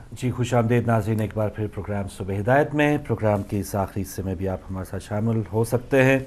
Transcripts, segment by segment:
जी खुश आमदीद नाज़रीन, एक बार फिर प्रोग्राम सुबह हिदायत में। प्रोग्राम के इस आखिरी हिस्से में भी आप हमारे साथ शामिल हो सकते हैं।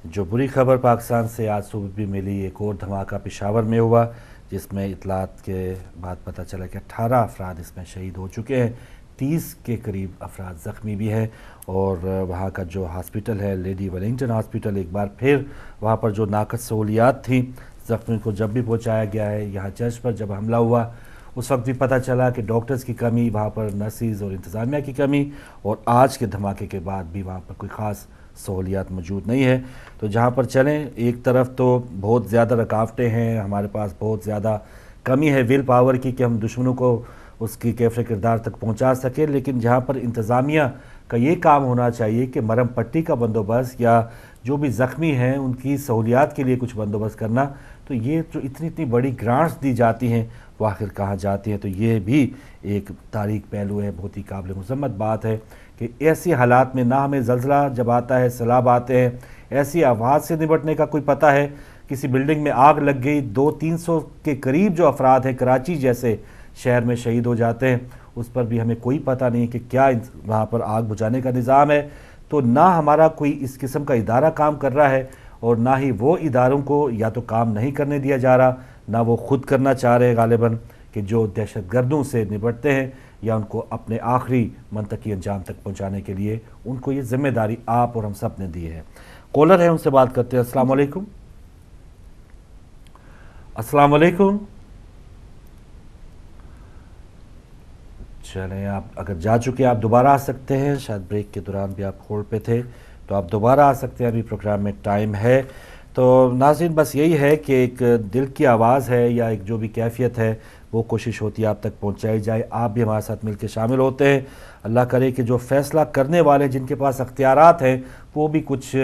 जो बुरी खबर पाकिस्तान से आज सुबह भी मिली, एक और धमाका पेशावर में हुआ जिसमें इतलात के बाद पता चला कि 18 अफराद इसमें शहीद हो चुके हैं, 30 के करीब अफराद ज़ख्मी भी हैं। और वहाँ का जो हॉस्पिटल है लेडी वेलिंगटन हॉस्पिटल, एक बार फिर वहाँ पर जो नाकस सहूलियात थी, ज़ख्मी को जब भी पहुँचाया गया है। यहाँ चर्च पर जब हमला हुआ उस वक्त भी पता चला कि डॉक्टर्स की कमी, वहाँ पर नर्सिस और इंतज़ामिया की कमी, और आज के धमाके के बाद भी वहाँ पर कोई ख़ास सहूलियात मौजूद नहीं है। तो जहाँ पर चलें, एक तरफ तो बहुत ज़्यादा रुकावटें हैं, हमारे पास बहुत ज़्यादा कमी है विल पावर की कि हम दुश्मनों को उसकी कैफ़े किरदार तक पहुँचा सकें, लेकिन जहाँ पर इंतज़ामिया का ये काम होना चाहिए कि मरहम पट्टी का बंदोबस्त या जो भी ज़ख्मी हैं उनकी सहूलियात के लिए कुछ बंदोबस्त करना, तो ये जो इतनी बड़ी ग्रांट्स दी जाती हैं वो आखिर कहाँ जाती हैं। तो ये भी एक तारीख पहलू है। बहुत ही काबिल मज़म्मत बात है कि ऐसी हालात में ना हमें ज़ल्ज़ला जब आता है, सैलाब आते हैं, ऐसी आवाज़ से निपटने का कोई पता है। किसी बिल्डिंग में आग लग गई, 200-300 के करीब जो अफराद हैं कराची जैसे शहर में शहीद हो जाते हैं, उस पर भी हमें कोई पता नहीं कि क्या वहाँ पर आग बुझाने का निज़ाम है। तो ना हमारा कोई इस किस्म का इदारा काम कर रहा है और ना ही वो इदारों को या तो काम नहीं करने दिया जा रहा, ना वो खुद करना चाह रहे गालिबन कि जो दहशतगर्दों से निपटते हैं या उनको अपने आखिरी मंतकी अंजाम तक पहुँचाने के लिए उनको ये ज़िम्मेदारी आप और हम सब ने दी है। कॉलर है, उनसे बात करते हैं। अस्सलाम वालेकुम। अस्सलाम वालेकुम। चलें, आप अगर जा चुके आप दोबारा आ सकते हैं, शायद ब्रेक के दौरान भी आप होल्ड पे थे, तो आप दोबारा आ सकते हैं, अभी प्रोग्राम में टाइम है। तो नाज़रीन, बस यही है कि एक दिल की आवाज़ है या एक जो भी कैफियत है वो कोशिश होती है आप तक पहुंचाई जाए। आप भी हमारे साथ मिलकर शामिल होते हैं। अल्लाह करे कि जो फ़ैसला करने वाले जिनके पास अख्तियारात हैं वो भी कुछ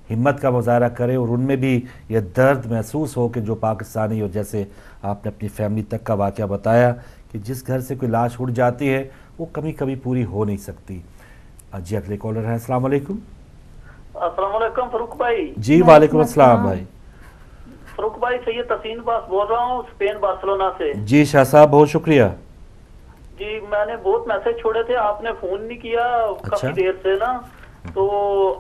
हिम्मत का मुज़ाहरा करें और उनमें भी यह दर्द महसूस हो कि जो पाकिस्तानी, और जैसे आपने अपनी फैमिली तक का वाक़या बताया कि जिस घर से कोई लाश उड़ जाती है वो कभी कभी पूरी हो नहीं सकती। जी अगले कॉलर हैं। अस्सलाम वालेकुम। अस्सलाम वालेकुम फरूक भाई। जी वालेकुम अस्सलाम भाई। फरूक भाई, सैयद तसीन बास बोल रहा हूँ स्पेन बार्सिलोना से। जी शाह साहब, बहुत शुक्रिया। जी मैंने बहुत मैसेज छोड़े थे, आपने फोन नहीं किया काफी देर से ना, तो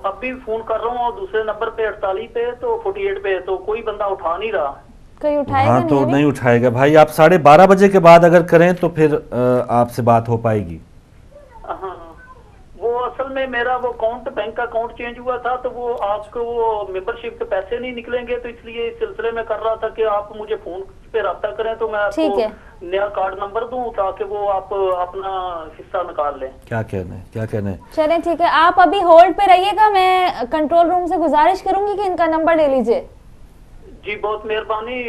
अब भी फोन कर रहा हूँ और दूसरे नंबर पे 48 पे तो 48 पे, तो कोई बंदा उठा नहीं रहा। कोई उठाएगा? हाँ तो नहीं उठाएगा भाई, आप 12:30 बजे के बाद अगर करें तो फिर आपसे बात हो पाएगी। हाँ, वो असल में मेरा वो अकाउंट, बैंक का अकाउंट चेंज हुआ था, तो वो आपको वो मेंबरशिप के पैसे नहीं निकलेंगे, तो इसलिए इस सिलसिले में कर रहा था कि आप मुझे फोन पे रब्ता करें तो मैं आपको नया कार्ड नंबर दूं ताकि वो आप अपना हिस्सा निकाल लें। क्या कहना है? चलें ठीक है, आप अभी होल्ड पे रहिएगा, मैं कंट्रोल रूम से गुजारिश करूंगी कि इनका नंबर ले लीजिए। जी बहुत मेहरबानी।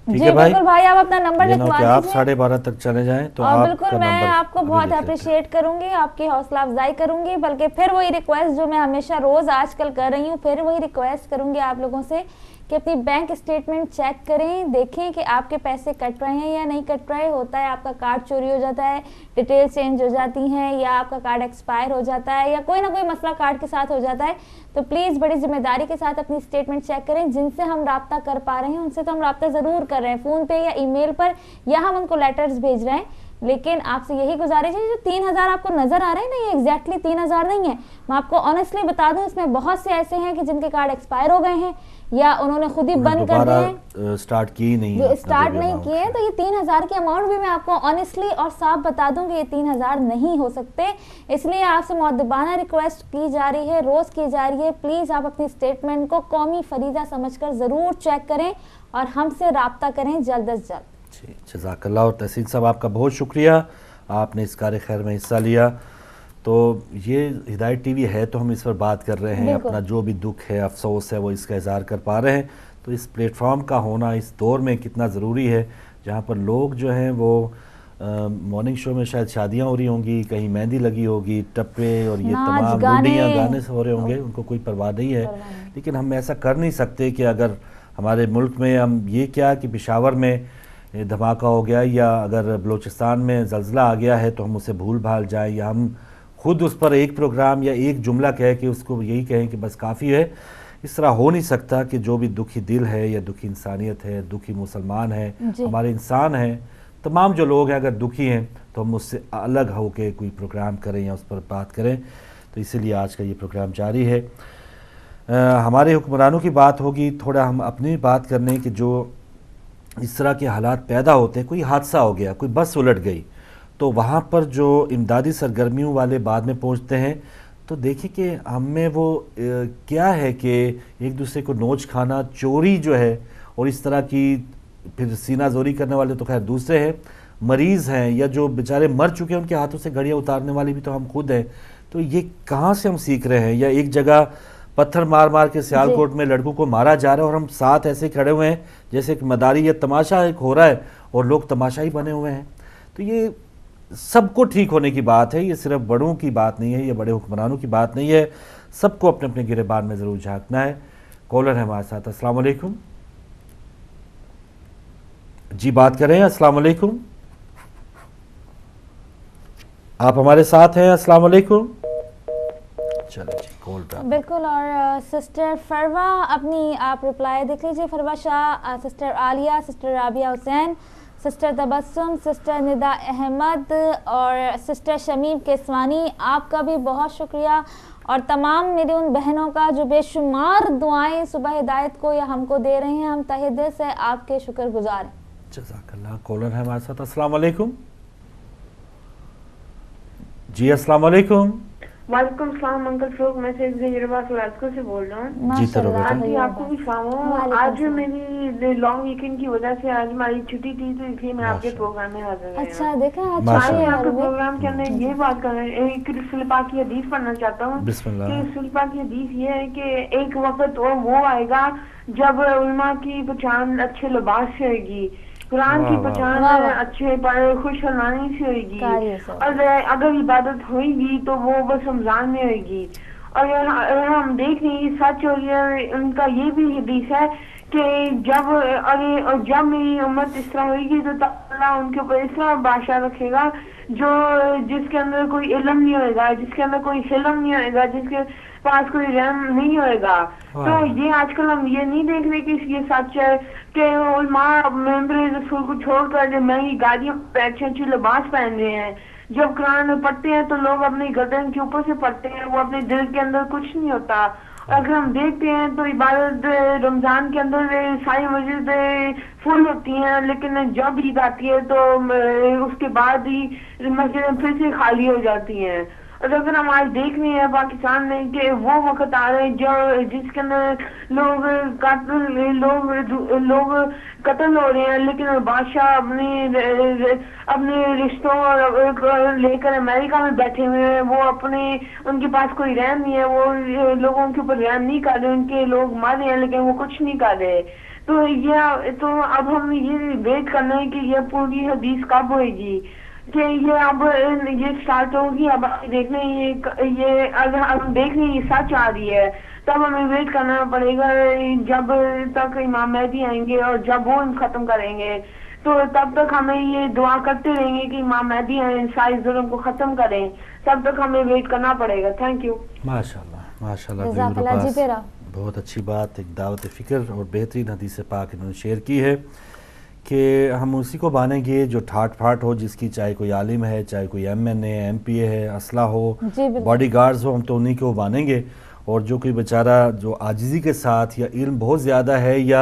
जी बिल्कुल भाई, आप अपना नंबर लिखवा लीजिए। आप 12:30 तक चले जाएं तो आप बिल्कुल मैं आपको बहुत अप्रिशिएट करूंगी, आपकी हौसला अफजाई करूंगी, बल्कि फिर वही रिक्वेस्ट जो मैं हमेशा रोज आजकल कर रही हूँ, फिर वही रिक्वेस्ट करूंगी आप लोगों से कि अपनी बैंक स्टेटमेंट चेक करें, देखें कि आपके पैसे कट रहे हैं या नहीं कट रहे। होता है आपका कार्ड चोरी हो जाता है, डिटेल चेंज हो जाती हैं, या आपका कार्ड एक्सपायर हो जाता है, या कोई ना कोई मसला कार्ड के साथ हो जाता है, तो प्लीज़ बड़ी जिम्मेदारी के साथ अपनी स्टेटमेंट चेक करें। जिनसे हम राब्ता कर पा रहे हैं उनसे तो हम राब्ता ज़रूर कर रहे हैं, फ़ोन पे या ईमेल पर, या हम उनको लेटर्स भेज रहे हैं, लेकिन आपसे यही गुजारिश है, जो 3000 आपको नजर आ रहे हैं ना, ये एग्जैक्टली 3000 नहीं है। मैं आपको ऑनेस्टली बता दूं, इसमें बहुत से ऐसे हैं कि जिनके कार्ड एक्सपायर हो गए हैं या उन्होंने खुद ही बंद कर दिए हैं, स्टार्ट नहीं किए। तो ये 3000 की अमाउंट भी मैं आपको ऑनेस्टली और साफ बता दूं कि ये 3000 नहीं हो सकते। इसलिए आपसे मुअद्दबाना रिक्वेस्ट की जा रही है, रोज की जा रही है, प्लीज आप अपनी स्टेटमेंट को कौमी फरीजा समझकर जरूर चेक करें और हमसे राब्ता करें जल्द अज जल्द। जज़ाकल्लाह। और तहसीन साहब आपका बहुत शुक्रिया, आपने इस कार्य खैर में हिस्सा लिया। तो ये हिदायत टीवी है तो हम इस पर बात कर रहे हैं, अपना जो भी दुख है, अफसोस है, वो इसका इज़हार कर पा रहे हैं। तो इस प्लेटफॉर्म का होना इस दौर में कितना ज़रूरी है, जहाँ पर लोग जो हैं वो मॉर्निंग शो में शायद शादियाँ हो रही होंगी, कहीं मेहंदी लगी होगी, टप्पे और ये तमाम लुडियाँ गाने हो रहे होंगे, उनको कोई परवाह नहीं है। लेकिन हम ऐसा कर नहीं सकते कि अगर हमारे मुल्क में हम ये क्या कि पेशावर में धमाका हो गया या अगर बलूचिस्तान में ज़ल्ज़ला आ गया है तो हम उसे भूल भाल जाएं, या हम खुद उस पर एक प्रोग्राम या एक जुमला कह के उसको यही कहें कि बस काफ़ी है। इस तरह हो नहीं सकता कि जो भी दुखी दिल है या दुखी इंसानियत है, दुखी मुसलमान है, हमारे इंसान हैं, तमाम जो लोग हैं अगर दुखी हैं तो हम उससे अलग हो के कोई प्रोग्राम करें या उस पर बात करें, तो इसीलिए आज का ये प्रोग्राम जारी है। हमारे हुक्मरानों की बात होगी, थोड़ा हम अपनी बात करने कि जो इस तरह के हालात पैदा होते हैं, कोई हादसा हो गया, कोई बस उलट गई, तो वहाँ पर जो इमदादी सरगर्मियों वाले बाद में पहुँचते हैं, तो देखिए कि हम में वो क्या है कि एक दूसरे को नोच खाना, चोरी जो है, और इस तरह की फिर सीना जोरी करने वाले तो खैर दूसरे हैं, मरीज़ हैं या जो बेचारे मर चुके हैं उनके हाथों से घड़ियाँ उतारने वाले भी तो हम खुद हैं। तो ये कहाँ से हम सीख रहे हैं? या एक जगह पत्थर मार मार के सियालकोट में लड़कों को मारा जा रहा है और हम साथ ऐसे खड़े हुए हैं जैसे एक मदारी या तमाशा एक हो रहा है और लोग तमाशा ही बने हुए हैं। तो ये सबको ठीक होने की बात है, ये सिर्फ बड़ों की बात नहीं है, ये बड़े हुक्मरानों की बात नहीं है, सबको अपने अपने गिरेबान में ज़रूर झांकना है। कॉलर है हमारे साथ। अस्सलाम वालेकुम जी, बात करें। अस्सलाम वालेकुम, आप हमारे साथ हैं। अस्सलाम वालेकुम। चलो जी, कॉल पे बिल्कुल। और सिस्टर फरवा अपनी आप रिप्लाई देख लीजिए। Farwa Shah, sister Aliya, sister Rabia Hussain, sister Tabassum, sister Nida Ahmed और सिस्टर शमीम केसवानी, आपका भी बहुत शुक्रिया। और तमाम मेरी उन बहनों का जो बेशुमार दुआएं सुबह हिदायत को या हमको दे रहे हैं, हम तहे दिल से आपके शुक्रगुजार हैं। जज़ाकल्लाह। कॉलर है हमारे साथ। अस्सलाम वालेकुम जी। अस्सलाम वालेकुम। वालेकुम सलाम अंकल फ्रूक, मैं से बोल रहा हूँ। जी तरह बेटा। आंटी आपको भी सलाम हो। आज मेरी लॉन्ग वीकेंड की वजह से आज हमारी छुट्टी थी, तो इसलिए मैं आपके प्रोग्राम में हाजिर हुई। अच्छा, देखा आज आपके प्रोग्राम के अंदर ये बात कर रहे हैं, एक सुलपा की हदीस पढ़ना चाहता हूँ कि सुलपा की हदीस ये है कि एक वक्त वो आएगा जब उलमा की पहचान अच्छे लिबास से होगी, कुरान की पहचान अच्छे खुश हलानी से होगी, और अगर इबादत होगी तो वो बस रमजान में होगी। और हम देख रहे हैं सच, और उनका ये भी हदीस है कि जब मेरी उम्मत इस तरह होगी तो अल्लाह उनके ऊपर इस तरह बादशाह रखेगा जो जिसके अंदर कोई इल्म नहीं होगा, जिसके अंदर कोई हिलम नहीं होगा, जिसके पास कोई रहम नहीं होएगा। तो ये आजकल हम ये नहीं देख रहे कि ये सच है कि उलमा मेंबर रसूल को छोड़कर जो महंगी गाड़ियों पे अच्छे अच्छे लिबास पहन रहे हैं, जब कुरान पढ़ते हैं तो लोग अपनी गर्दन के ऊपर से पढ़ते हैं, वो अपने दिल के अंदर कुछ नहीं होता। अगर हम देखते हैं तो इबादत रमजान के अंदर सारी मस्जिद फुल होती हैं, लेकिन जब ईद आती है तो उसके बाद ही मस्जिदें फिर से खाली हो जाती हैं। और अगर हम आज देख रहे हैं पाकिस्तान में कि वो वक्त आ रहे हैं जो जिसके अंदर लोग कत्ल हो रहे हैं, लेकिन बादशाह अपने रिश्तों लेकर अमेरिका में बैठे हुए हैं, वो उनके पास कोई रहम नहीं है, वो लोगों के ऊपर रहम नहीं कर रहे, उनके लोग मर रहे हैं लेकिन वो कुछ नहीं कर रहे। तो अब हम ये वेट करना है कि ये पूरी हदीस कब होगी, कि ये अब ये स्टार्ट होगी। अब देखने ये अगर हम देख रहे हैं ये सच आ रही है, तब हमें वेट करना पड़ेगा जब तक इमाम मेहदी आएंगे और जब वो खत्म करेंगे, तो तब तक हमें ये दुआ करते रहेंगे कि इमाम मेहदी आए, सारे जुल्म को खत्म करें, तब तक हमें वेट करना पड़ेगा। Thank you. माशाल्लाह माशाल्लाह, बहुत अच्छी बात, एक दावत फ़िक्र और बेहतरीन हदीस पाक इन्होंने शेयर की है कि हम उसी को मानेंगे जो ठाट फाट हो, जिसकी चाहे कोई आलिम है, चाहे कोई MNA MPA है, असला हो, बॉडी गार्ड्स हो, हम तो उन्हीं को मानेंगे। और जो कोई बेचारा जो आजिज़ी के साथ या इल्म बहुत ज़्यादा है या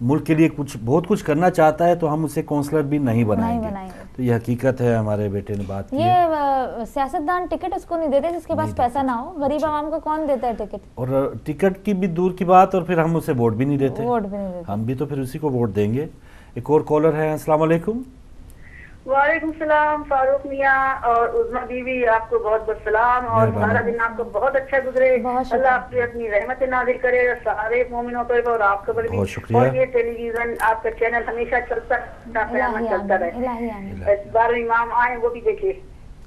मुल्क के लिए बहुत कुछ करना चाहता है, तो हम उसे काउंसलर भी नहीं बनाएंगे। तो ये हकीकत है, हमारे बेटे ने बात की। ये सियासतदान टिकट उसको नहीं देते जिसके पास पैसा ना हो, गरीब आवाम को कौन देता है टिकट? और टिकट की भी दूर की बात, और फिर हम उसे वोट भी नहीं देते, हम भी तो फिर उसी को वोट देंगे। एक और कॉलर है। अस्सलाम वालेकुम। वालेकुम सलाम फारूक मियाँ और उज़मा बीवी, आपको बहुत बहुत सलाम, और सारा दिन आपको बहुत अच्छा गुजरे, अल्लाह आपकी अपनी रहमत नाज़िल करे और सारे मोमिनों पर और आपके पर भी। और ये टेलीविजन आपका चैनल हमेशा चलता रहे, इस बार इमाम आए वो भी देखे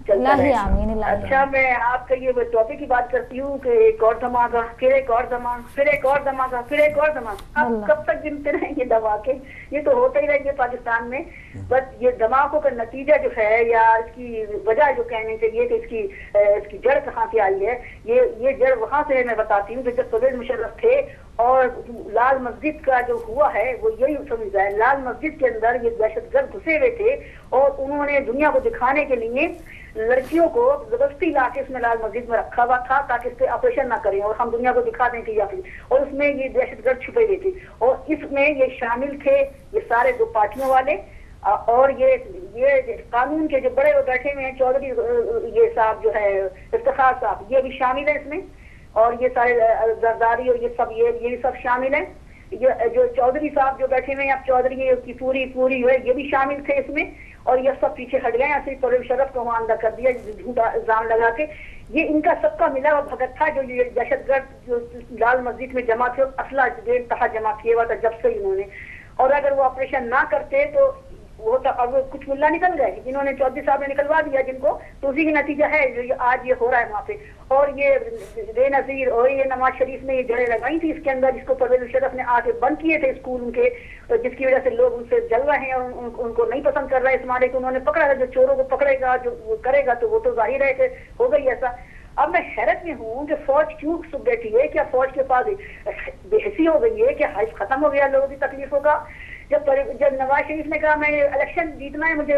चलता रहे। अच्छा, मैं आपका ये टॉपिक की बात करती हूँ कि एक और धमाका, फिर एक और धमाका, फिर एक और धमाका, फिर एक और धमाका, अब कब तक गिनते रहेंगे धमाके? ये तो होता ही रहेंगे पाकिस्तान में। बस ये धमाकों का नतीजा जो है या इसकी वजह जो कहनी चाहिए कि इसकी जड़ कहाँ से आई है, ये जड़ वहाँ से मैं बताती हूँ कि जब परवेज मुशर्रफ थे اور لال مسجد کا جو ہوا ہے وہ یہی سمجھا ہے. لال مسجد کے اندر یہ دہشت گرد گھسے ہوئے تھے اور انہوں نے دنیا کو دکھانے کے لیے لڑکیوں کو زبردستی لا کے اس میں لال مسجد میں رکھا ہوا تھا تاکہ اس پہ آپریشن نہ کریں اور ہم دنیا کو دکھا دیں کہ اور اس میں یہ دہشت گرد چھپے ہوئے تھے اور اس میں یہ شامل تھے یہ سارے دو پارٹیوں والے اور یہ قانون کے جو بڑے بیٹھے ہوئے ہیں چودھری یہ صاحب جو ہے افتخار صاحب یہ بھی شامل ہے اس میں اور یہ سارے زرداری اور یہ سب شامل ہیں. یہ جو چودھری صاحب جو بیٹھے ہوئے ہیں اب چودھری کی پوری ہے یہ بھی شامل تھے اس میں اور یہ سب پیچھے ہٹ گئے ایسے پرویز شرف کو معاملہ کر دیا جھوٹا الزام لگا کے. یہ ان کا سب کا ملا ہوا بھگت تھا جو یہ دہشت گرد جو لال مسجد میں جمع تھے اسلحہ بے انتہا جمع کیا ہوا تھا جب سے انہوں نے اور اگر وہ آپریشن نہ کرتے تو وہ اب کچھ ملا نکل گئے جنہوں نے چودھری صاحب نے نکلوا دیا جن کو تو اسی کا نتیجہ ہے جو آج یہ ہو رہا ہے وہاں پہ. اور یہ بے نظیر اور یہ نواز شریف نے یہ جڑیں لگائی تھی اس کے اندر جس کو پرویز مشرف نے آ کے بند کیے تھے اسکول ان کے جس کی وجہ سے لوگ ان سے جل رہے ہیں اور ان کو نہیں پسند کر رہے اس مارے کو انہوں نے پکڑا ہے جو چوروں کو پکڑے گا جو کرے گا تو وہ تو ظاہر ہے کہ ہو گئی ایسا. اب میں حیرت میں ہوں کہ فوج کیوں بیٹھی ہے کیا فوج کے پاس بے حسی ہو گئی ہے کہ حیث ختم ہو گیا لوگوں کی تکلیفوں کا. جب نواز شریف نے کہا میں الیکشن جیتنا ہے مجھے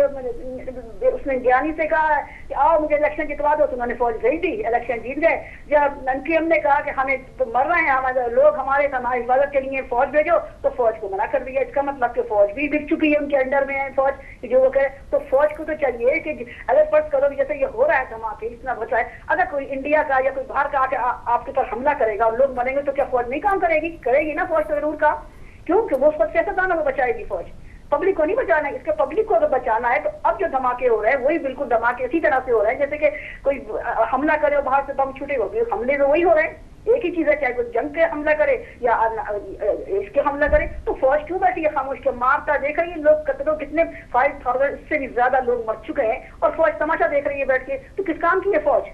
اس نے گیانی سے کہا کہ آؤ مجھے الیکشن جتوا دو تو انہوں نے فوج بھیج دی الیکشن جیت گئے. جب NPM نے کہا کہ ہمیں تو مر رہے ہیں ہمارے لوگ ہماری حفاظت کے لیے فوج بھیجو تو فوج کو منع کر دیا. اس کا مطلب کہ فوج بھی بک چکی ہے ان کے انڈر میں ہے فوج جو وہ کہے تو فوج کو تو چاہیے کہ اگر فرض کرو جیسے یہ ہو رہا ہے دھماکے اتنا بچائے اگر کوئی انڈیا کا یا کوئی باہر کا آ کے آپ کے اوپر حملہ کرے گا اور لوگ مریں گے تو کیا فوج نہیں کام کرے گی نا فوج تو ضرور کام کیونکہ وہ سب سیاستدانوں کو بچائے گی فوج پبلک کو نہیں بچانا ہے. اس کے پبلک کو اگر بچانا ہے تو اب جو دھماکے ہو رہے ہیں وہی بالکل دھماکے اسی طرح سے ہو رہے ہیں جیسے کہ کوئی حملہ کرے اور باہر سے بم چھوٹے ہو حملے تو وہی ہو رہے ہیں ایک ہی چیز ہے چاہے کوئی جنگ کے حملہ کرے یا اس کے حملہ کرے تو فوج کیوں بیٹھی ہے خاموش کے مارتا دیکھ رہی ہے لوگ قتلوں کتنے 5000 اس سے بھی زیادہ لوگ مر چکے ہیں اور فوج تماشا دیکھ رہی ہے بیٹھ کے تو کس کام کی ہے فوج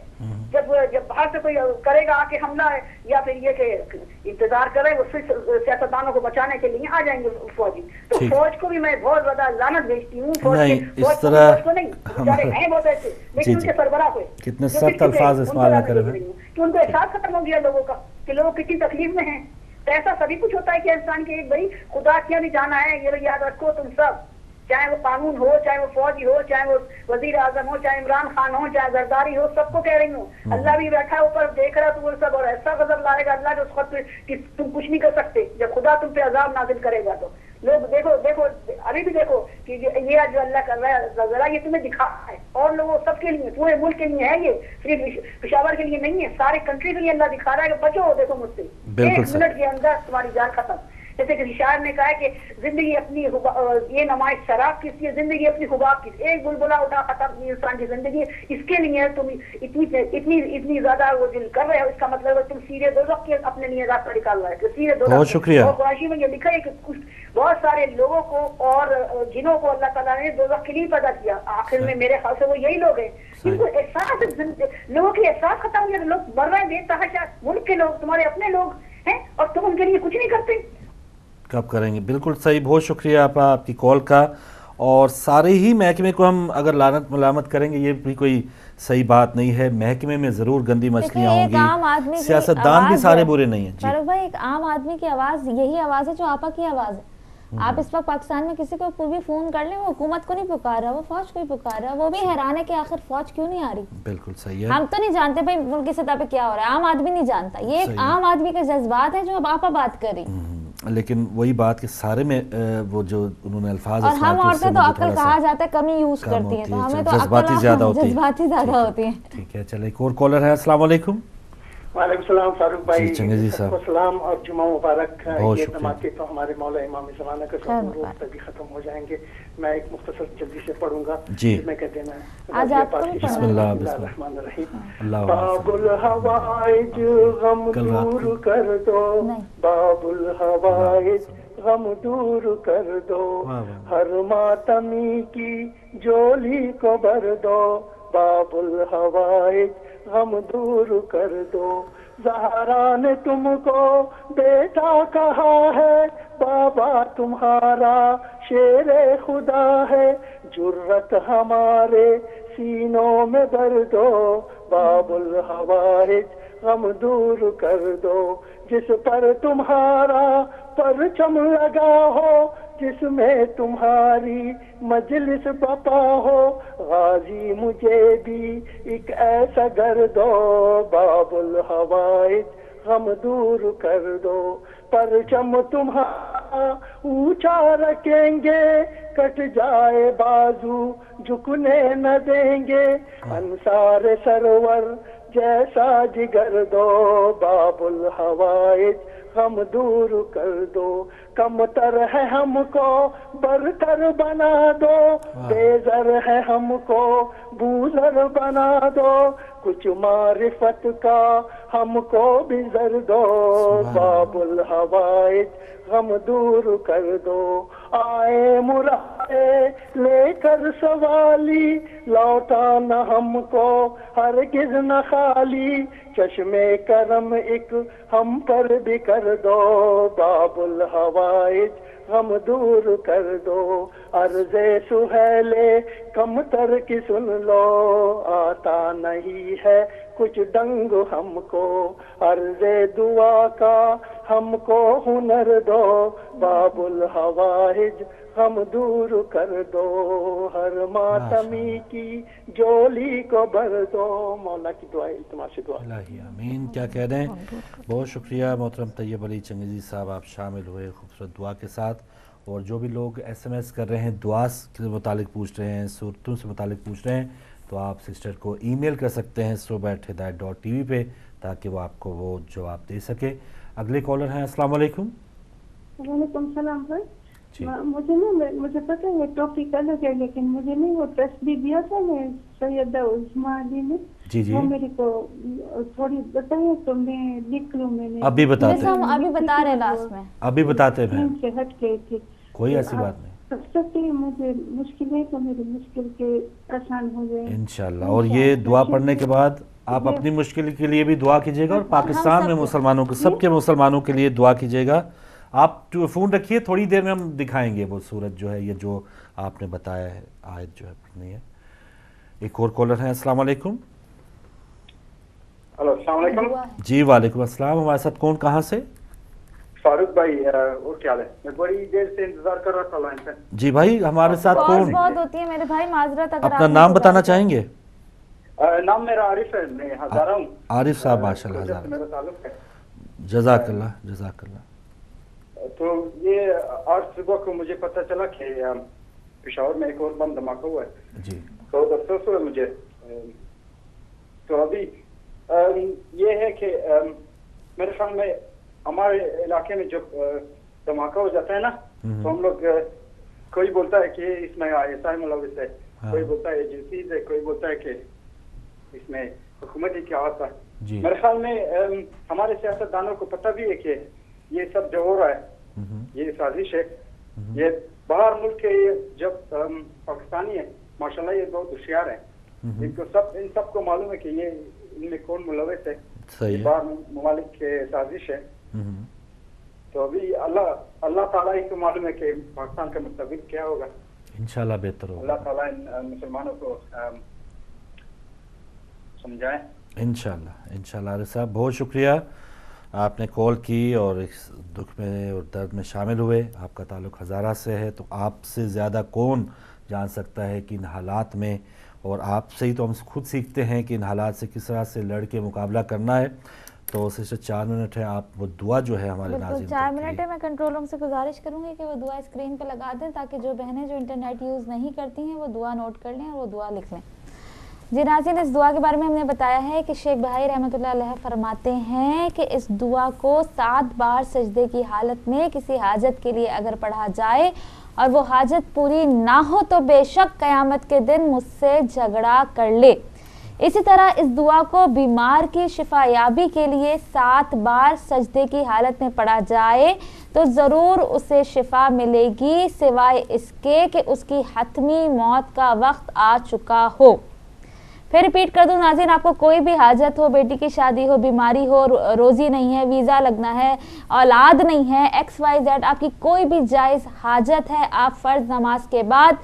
جب باہر سے کوئی کرے گا آ کے حملہ ہے یا پھر یہ کہ انتظار کرے وہ پھر سیاستدانوں کو بچانے کے لیے آ جائیں گے فوجی. تو فوج کو بھی میں بہت زیادہ لعنت بھیجتی ہوں فوج کو نہیں بیچارے ہیں بہت ایسے لیکن ان کے سربراہ ہوئے کتنے سخت الفاظ استعمال کر رہے ہیں کہ ان کو احساس ختم ہو گیا لوگوں کا کہ لوگ کتنی تکلیف میں ہیں. تو ایسا سبھی کچھ ہوتا ہے کہ انسان کے بھائی خدا کیا بھی جانا ہے یہ یاد رکھو تم سب چاہے وہ قانون ہو چاہے وہ فوجی ہو چاہے وہ وزیر اعظم ہو چاہے عمران خان ہو چاہے زرداری ہو سب کو کہہ رہی ہوں اللہ بھی بیٹھا اوپر دیکھ رہا تو وہ سب اور ایسا غضب لائے گا اللہ کے اس وقت کہ تم کچھ نہیں کر سکتے جب خدا تم پہ عذاب نازل کرے گا. تو لوگ دیکھو ابھی بھی دیکھو کہ یہ جو اللہ کر رہا ہے ذرا یہ تمہیں دکھا ہے اور لوگوں سب کے لیے پورے ملک کے لیے ہے یہ صرف پشاور کے لیے نہیں ہے سارے کنٹری کے لیے اللہ دکھا رہا ہے کہ بچو دیکھو مجھ سے 1 منٹ کے اندر تمہاری جان ختم. جیسے کہ شاعر نے کہا کہ زندگی اپنی یہ نمائش شراب کی زندگی اپنی حباب کی ایک بلبلا اٹھا ختم انسان کی زندگی اس کے لیے تم اتنی زیادہ وہ دل کر رہے ہو اس کا مطلب ہے تم سیرے دوزخ کے اپنے لیے راستہ نکال رہے ہو سیرے دوزخ. بہت شکریہ. اور قرآن میں یہ لکھا ہے کہ بہت سارے لوگوں کو اور جنوں کو اللہ تعالیٰ نے دوزخ کے لیے پیدا کیا آخر میں میرے خیال سے وہ یہی لوگ ہیں جن کو احساس لوگوں کے احساس ختم ہو گیا لوگ مر رہے ہیں بے تحاشا ملک کے لوگ تمہارے اپنے لوگ ہیں اور تم ان کے لیے کچھ نہیں کرتے. کب کریں گے بالکل صحیح. بہت شکریہ آپ کی کال کا. اور سارے ہی محکمے کو ہم اگر لعنت ملامت کریں گے یہ بھی کوئی صحیح بات نہیں ہے. محکمے میں ضرور گندی مچھلیاں ہوں گی سیاستدان بھی سارے برے نہیں ہیں. فاروق بھائی ایک عام آدمی کی آواز یہی آواز ہے جو آپا کی آواز ہے. آپ اس وقت پاکستان میں کسی کو بھی فون کر لیں وہ حکومت کو نہیں پکار رہا وہ فوج کو ہی پکار رہا وہ بھی حیران ہے کہ آخر فوج کیوں نہیں آ رہی. بالکل صحیح ہے. ہم تو نہیں جانتے بھائی ملک کی سطح پہ کیا ہو رہا ہے عام آدمی نہیں جانتا. یہ ایک عام آدمی کے جذبات ہیں جو اب آپا بات کر رہی لیکن وہی بات کہ سارے میں وہ جو انہوں نے الفاظ اور ہم عورتیں تو عقل کہا جاتا ہے کمی یوز کرتی ہیں تو ہمیں تو جذباتی زیادہ ہوتی ہیں. ٹھیک ہے چلے ایک اور کالر ہے. السلام علیکم. وعلیکم السلام فاروق بھائی جی صاحب السلام اور جمعہ مبارک. یہ دھماکے تو ہمارے مولا امام زمانہ کے روز تک بھی ختم ہو جائیں گے. میں ایک مختصر جلدی سے پڑھوں گا جی میں کہتے ہیں بسم اللہ الرحمن الرحیم. باب الحوائج غم دور کر دو باب الحوائج غم دور کر دو ہر ماتمی کی جولی کو بھر دو باب الحوائج غم دور کر دو. زہرا نے تم کو بیٹا کہا ہے بابا تمہارا شیر خدا ہے جرت ہمارے سینوں میں بھر دو बाबुल हवाइज गम दूर कर दो, जिस पर तुम्हारा परचम लगा हो, जिसमें तुम्हारी मजलिस बपा हो, गाजी मुझे भी एक ऐसा घर दो, बाबुल हवाइज गम दूर कर दो, परचम तुम्हारा ऊंचा रखेंगे, कट जाए बाजू झुकने न देंगे, अंसार सरवर जैसा जिगर दो, बाबुल हवाइज गम दूर कर दो, कमतर है हमको बरतर बना दो, बेजर है हमको बूजर बना दो, कुछ मारिफत का हमको भी जर दो, बाबुल हवाइज गम दूर कर दो, आए मुरादे लेकर सवाली, लौटा न हमको हरगिज न खाली, चश्मे करम एक हम पर भी कर दो, बाबुल हवाइज गम दूर कर दो, अर्ज़े सुहेले कमतर की सुन लो, आता नहीं है कुछ डंग हमको, अर्ज़े दुआ का हमको हुनर दो, बाबुल हवाइज गम दूर कर दो, हर मातमी की जोली को भर दो, मौला की दुआ इल्तिमास दुआ। आमीन। क्या कह रहे हैं, बहुत शुक्रिया मोहतरम तैयब अली चंगेज़ी साहब, आप शामिल हुए खूबसूरत दुआ के साथ। और जो भी लोग SMS कर रहे हैं, दुआ के मुतालिक पूछ रहे हैं, सूरतों से मुतालिक पूछ रहे हैं, तो आप सिस्टर को ईमेल कर सकते हैं suba@hidayat.tv पे, ताकि वो आपको वो जवाब दे सके। अगले कॉलर हैं, अस्सलाम वालेकुम। वालेकुम सलाम भाई। मुझे पता है टॉपिक अलग है, लेकिन मुझे नहीं वो टेस्ट भी दिया था मैं सैयदा उस्मा अली ने, जी वो मेरे को थोड़ी बताइए तो मैं लिख लूं। मैंने अभी बताते हैं, हम अभी बता रहे हैं लास्ट में, अभी बताते हैं, से हट गई थी, कोई ऐसी बात नहीं। मुझे मुश्किल है तो मेरी मुश्किल के आसान हो जाए इंशाल्लाह। और ये दुआ पढ़ने के बाद आप अपनी मुश्किल के लिए भी दुआ कीजिएगा, और पाकिस्तान में मुसलमानों को, सबके मुसलमानों के लिए दुआ कीजिएगा। आप जो फ़ोन रखिए, थोड़ी देर में हम दिखाएंगे वो सूरत जो है, ये जो आपने बताया है, आयत जो है पढ़नी है। एक और कॉलर है, अस्सलाम वालेकुम। हेलो, अस्सलाम वालेकुम। जी वालेकुम अस्सलाम। हमारे साथ कौन, कहाँ से? फारूक भाई, और क्या है? मैं बड़ी देर से इंतजार कर रहा था लाइन पे। जी भाई, हमारे साथ कौन? बहुत होती है मेरे भाई, माजरत। अगर अपना नाम बताना चाहेंगे? नाम मेरा आरिफ है, मैं हजारा हूँ। आरिफ साहब, माशाल्लाह, हजारा। मेरा ताल्लुक है। जज़ाकल्लाह, जज़ाकल्लाह। तो ये आज सुबह को मुझे पता चला कि पेशावर में एक और बम धमाका हुआ है जी, तो अफसोस हुआ मुझे। तो अभी ये है कि मेरे ख्याल में हमारे इलाके में जब धमाका हो जाता है ना, तो हम लोग कोई बोलता है कि इसमें ISI मुलविस है, कोई बोलता है एजेंसीज है, कोई बोलता है कि इसमें हुकूमत की हाथ है। मेरे ख्याल में हमारे सियासतदानों को पता भी है कि ये सब जो हो रहा है ये साजिश है। ये बाहर मुल्क के जब पाकिस्तानी है माशाल्लाह, ये बहुत होशियार है, इनको इन सबको मालूम है कि ये इनमें कौन मुलविस है, बाहर ममालिक के साजिश है। तो अभी अल्लाह ताला ही को मालूम है कि पाकिस्तान का मुस्तकबिल क्या होगा। इंशाल्लाह बेहतर होगा। अल्लाह ताला इन मुसलमानों को समझाए इंशाल्लाह। इंशाल्लाह। अरे साहब, बहुत शुक्रिया, आपने कॉल की और इस दुख में और दर्द में शामिल हुए। आपका ताल्लुक़ हज़ारा से है, तो आपसे ज़्यादा कौन जान सकता है कि इन हालात में, और आपसे ही तो हम खुद सीखते हैं कि इन हालात से किस तरह से लड़ के मुकाबला करना है। तो सिर्फ 4 मिनट है, आप वो दुआ जो है हमारे नाज़रीन 4 मिनट है। मैं कंट्रोल रूम से गुजारिश करूंगी कि वो दुआ स्क्रीन पे लगा दें, ताकि जो बहनें जो इंटरनेट यूज़ नहीं करती हैं वो दुआ नोट कर लें और वो दुआ लिख लें। जी नाज़रीन, इस दुआ के बारे में हमने बताया है कि शेख भाई रहमतुल्लाह अलैह फरमाते हैं कि इस दुआ को 7 बार सजदे की हालत में किसी हाजत के लिए अगर पढ़ा जाए और वो हाजत पूरी ना हो तो बेशक क़यामत के दिन मुझसे झगड़ा कर ले। इसी तरह इस दुआ को बीमार की शिफायाबी के लिए 7 बार सजदे की हालत में पढ़ा जाए तो ज़रूर उसे शिफा मिलेगी, सिवाय इसके कि उसकी हतमी मौत का वक्त आ चुका हो। फिर रिपीट कर दूं नाज़रीन, आपको कोई भी हाजत हो, बेटी की शादी हो, बीमारी हो, रोज़ी नहीं है, वीज़ा लगना है, औलाद नहीं है, XYZ, आपकी कोई भी जायज़ हाजत है, आप फ़र्ज़ नमाज के बाद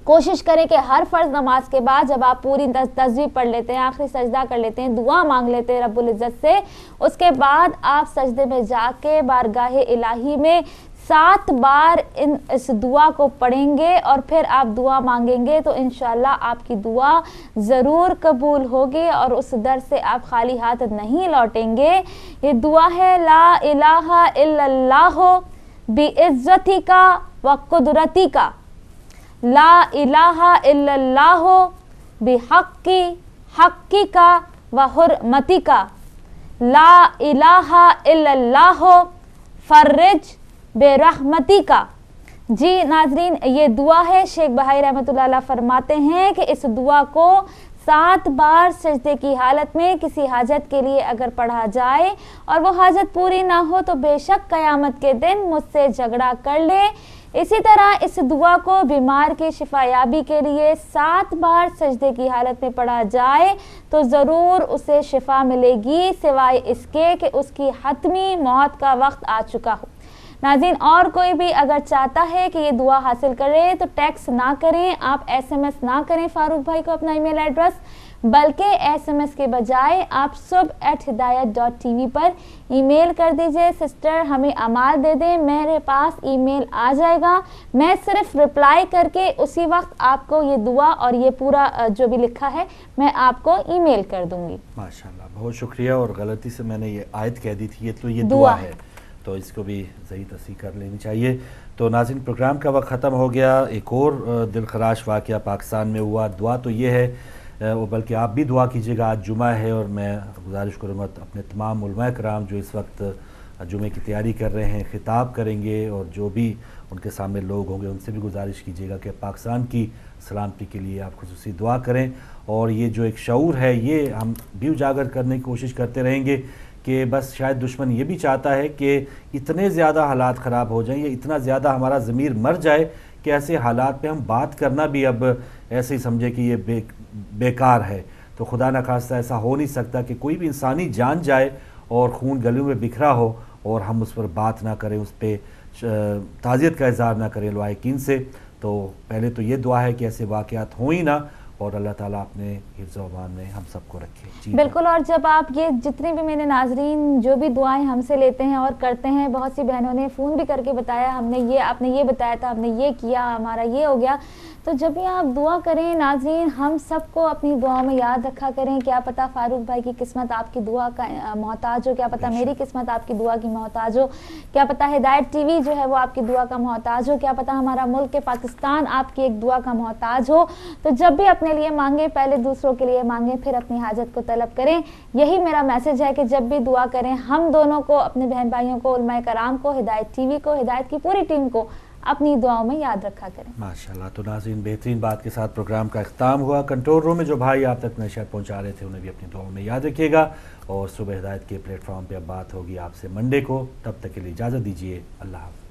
कोशिश करें कि हर फ़र्ज़ नमाज के बाद जब आप पूरी तस्बीह पढ़ लेते हैं, आखिरी सजदा कर लेते हैं, दुआ मांग लेते हैं रब्बुल इज़्ज़त से, उसके बाद आप सजदे में जाके बारगाह इलाही में 7 बार इस दुआ को पढ़ेंगे और फिर आप दुआ मांगेंगे तो इंशाअल्लाह आपकी दुआ ज़रूर कबूल होगी और उस दर से आप खाली हाथ नहीं लौटेंगे। ये दुआ है ला इलाहा इल्लल्लाह बिइज़्ज़तिका व कुदरतिका, ला इलाहा इल्लल्लाह बिहक्की हक्किका व हुर्मतिका, ला इलाहा इल्लल्लाह फर्रिज बेरहमतिका। जी नाजरीन, ये दुआ है। शेख बहाई रहमतुल्लाह अलैह फरमाते हैं कि इस दुआ को 7 बार सजदे की हालत में किसी हाजत के लिए अगर पढ़ा जाए और वो हाजत पूरी ना हो तो बेशक क़यामत के दिन मुझसे झगड़ा कर ले। इसी तरह इस दुआ को बीमार की शिफायाबी के लिए 7 बार सजदे की हालत में पढ़ा जाए तो ज़रूर उसे शिफा मिलेगी, सिवाय इसके कि उसकी हतमी मौत का वक्त आ चुका हो। नाज़रीन, और कोई भी अगर चाहता है कि ये दुआ हासिल करे तो टेक्स्ट ना करें, आप SMS ना करें फारूक भाई को अपना ईमेल एड्रेस, बल्कि SMS के बजाय आप subh@hidayat.tv पर ईमेल कर दीजिए, सिस्टर हमें अमाल दे दें, मेरे पास ईमेल आ जाएगा, मैं सिर्फ रिप्लाई करके उसी वक्त आपको ये दुआ और ये पूरा जो भी लिखा है मैं आपको ईमेल कर दूंगी। माशाल्लाह, बहुत शुक्रिया। और गलती से मैंने ये आयत कह दी थी, ये तो ये दुआ है, तो इसको भी सही तस्दीक कर लेनी चाहिए। तो नाज़रीन, प्रोग्राम का वक्त ख़त्म हो गया। एक और दिलखराश वाक़या पाकिस्तान में हुआ। दुआ तो ये है, बल्कि आप भी दुआ कीजिएगा। आज जुमा है और मैं गुजारिश करूँगा अपने तमाम उलमाए कराम जो इस वक्त जुमे की तैयारी कर रहे हैं, खिताब करेंगे और जो भी उनके सामने लोग होंगे उनसे भी गुजारिश कीजिएगा कि पाकिस्तान की सलामती के लिए आप खुसूसी दुआ करें। और ये जो एक शऊर है ये हम भी उजागर करने की कोशिश करते रहेंगे कि बस शायद दुश्मन ये भी चाहता है कि इतने ज़्यादा हालात ख़राब हो जाएं, या इतना ज़्यादा हमारा ज़मीर मर जाए कि ऐसे हालात पे हम बात करना भी अब ऐसे ही समझे कि ये बेकार है। तो खुदा न खास्ता ऐसा हो नहीं सकता कि कोई भी इंसानी जान जाए और खून गलियों में बिखरा हो और हम उस पर बात ना करें, उस पर ताज़ियत का इज़हार ना करें लायकीन से। तो पहले तो ये दुआ है कि ऐसे वाक़यात हों ही ना, और अल्लाह ताला अपने हिफ्ज़-ओ-अमान में हम सबको रखे। बिल्कुल। और जब आप ये जितने भी मेरे नाजरीन जो भी दुआएं हमसे लेते हैं और करते हैं, बहुत सी बहनों ने फ़ोन भी करके बताया हमने ये, आपने ये बताया था, हमने ये किया, हमारा ये हो गया। तो जब भी आप दुआ करें नाजरीन, हम सबको अपनी दुआओं में याद रखा करें। क्या पता फारूक भाई की किस्मत आपकी दुआ का मोहताज हो, क्या पता मेरी किस्मत आपकी दुआ की मोहताज हो, क्या पता हिदायत TV जो है वो आपकी दुआ का मोहताज हो, क्या पता हमारा मुल्क पाकिस्तान आपकी एक दुआ का मोहताज हो। तो जब भी अपने लिए मांगे, पहले दूसरों के लिए मांगे, फिर अपनी हाजत को तलब करें। यही मेरा मैसेज है कि जब भी दुआ करें हम दोनों को, अपने बहन भाइयों को, उलमाए कराम को, हिदायत TV को, हिदायत की पूरी टीम को अपनी दुआओं में याद रखा करें। माशाल्लाह। तो नाज़रीन, बेहतरीन बात के साथ प्रोग्राम का इख्तिताम हुआ। कंट्रोल रूम में जो भाई आप तक नशर पहुंचा रहे थे उन्हें भी अपनी दुआओं में याद रखिएगा। और सुबह हिदायत के प्लेटफॉर्म पे अब बात होगी आपसे मंडे को। तब तक के लिए इजाज़त दीजिए। अल्लाह हाफ़िज़।